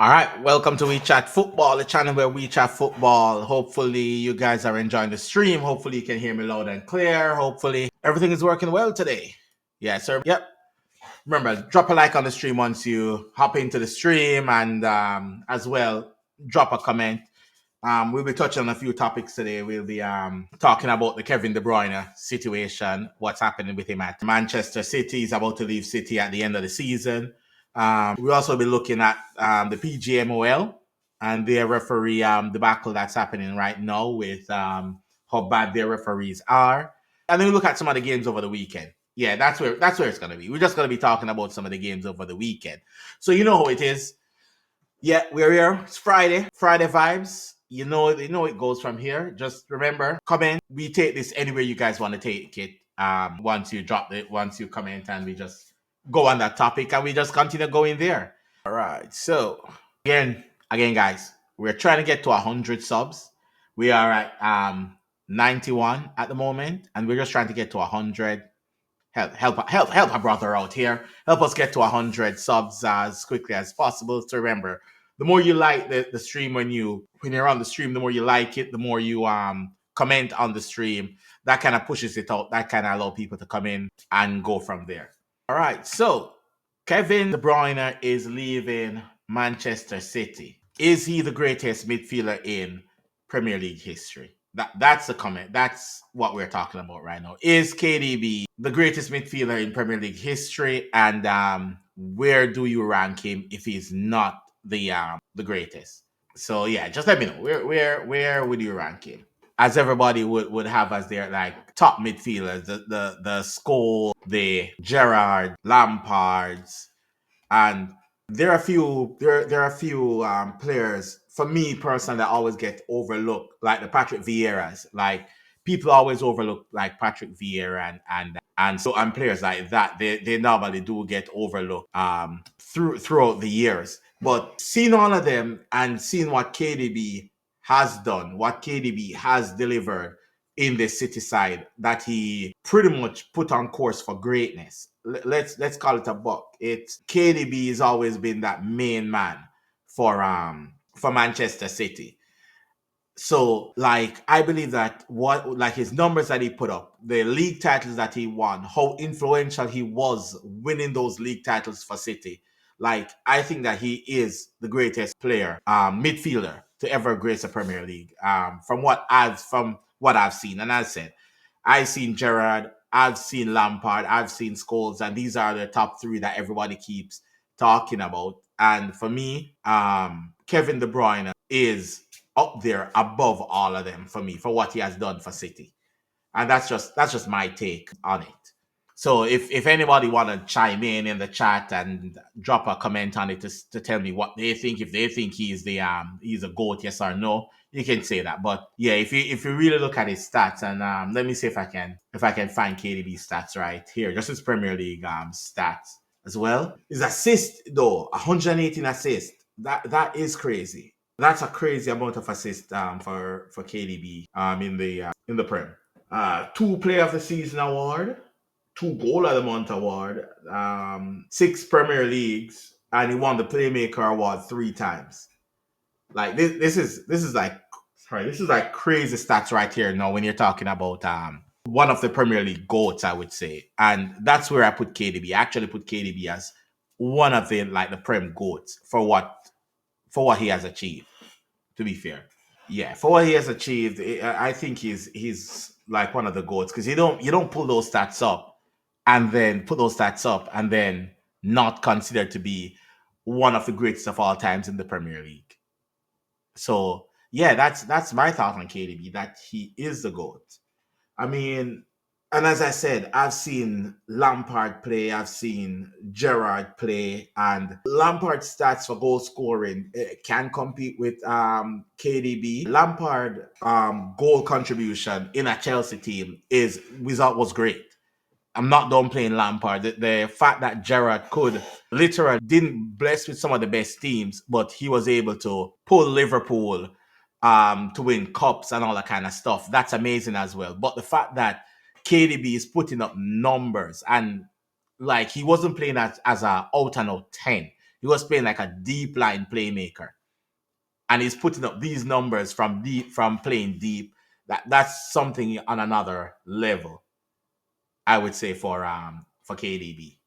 All right, welcome to We Chat Football, the channel where we chat football. Hopefully, you guys are enjoying the stream. Hopefully, you can hear me loud and clear. Hopefully, everything is working well today. Yeah, sir. Yep. Remember, drop a like on the stream once you hop into the stream, and as well, drop a comment. We'll be touching on a few topics today. We'll be talking about the Kevin De Bruyne situation, what's happening with him at Manchester City. He's about to leave City at the end of the season. We'll also be looking at the PGMOL and their referee debacle that's happening right now with how bad their referees are. And then we look at some of the games over the weekend. Yeah, that's where it's gonna be. We're just gonna be talking about some of the games over the weekend. So you know how it is. Yeah, we're here. It's Friday. Friday vibes. You know it goes from here. Just remember, comment. We take this anywhere you guys want to take it. Once you drop it, once you comment, and we just go on that topic, and we just continue going there. All right. So again, guys, we're trying to get to 100 subs. We are at 91 at the moment, and we're just trying to get to 100. Help our brother out here. Help us get to 100 subs as quickly as possible. So remember, the more you like the stream when you're on the stream, the more you like it, the more you comment on the stream. That kind of pushes it out. That kind of allow people to come in and go from there. All right. So Kevin De Bruyne is leaving Manchester City. Is he the greatest midfielder in Premier League history? That's the comment. That's what we're talking about right now. Is KDB the greatest midfielder in Premier League history? And where do you rank him if he's not the greatest? So yeah, just let me know. Where would you rank him? As everybody would have as their like top midfielders, the Scholes, the Gerrard, Lampards, and there are a few players for me personally that always get overlooked, like the Patrick Vieira's. Like people always overlook like Patrick Vieira and players like that. They normally do get overlooked throughout the years. But seeing all of them and seeing what KDB has done, what KDB has delivered in the City side, that he pretty much put on course for greatness. Let's call it a buck. It's KDB has always been that main man for Manchester City. So like I believe that what like his numbers that he put up, the league titles that he won, how influential he was winning those league titles for City. Like I think that he is the greatest player, midfielder to ever grace a Premier League. From what I've seen, and as I said, I've seen Gerrard, I've seen Lampard, I've seen Scholes, and these are the top three that everybody keeps talking about. And for me, Kevin De Bruyne is up there above all of them for me for what he has done for City. And that's just my take on it. So if anybody want to chime in the chat and drop a comment on it to tell me what they think, if they think he's a goat, yes or no, you can say that. But yeah, if you really look at his stats, and let me see if I can find KDB stats right here, just his Premier League stats as well. His assist though, 118 assists. That is crazy. That's a crazy amount of assists for KDB in the Prem. Two Player of the Season award, two Goal of the Month award, six Premier Leagues, and he won the Playmaker award 3 times. Like this is like sorry, this is like crazy stats right here now when you're talking about one of the Premier League goats, I would say. And that's where I put KDB. I actually put KDB as one of the Prem goats for what he has achieved, to be fair. Yeah, for what he has achieved, I think he's like one of the goats, because you don't pull those stats up and then put those stats up and then not considered to be one of the greatest of all times in the Premier League. So yeah, that's my thought on KDB, that he is the GOAT. I mean, and as I said, I've seen Lampard play, I've seen Gerrard play, and Lampard's stats for goal scoring can compete with KDB. Lampard goal contribution in a Chelsea team is result was great. I'm not done playing Lampard. The fact that Gerrard could literally didn't bless with some of the best teams, but he was able to pull Liverpool to win cups and all that kind of stuff. That's amazing as well. But the fact that KDB is putting up numbers, and like he wasn't playing as a out and out 10. He was playing like a deep line playmaker, and he's putting up these numbers from playing deep. That's something on another level, I would say, for KDB.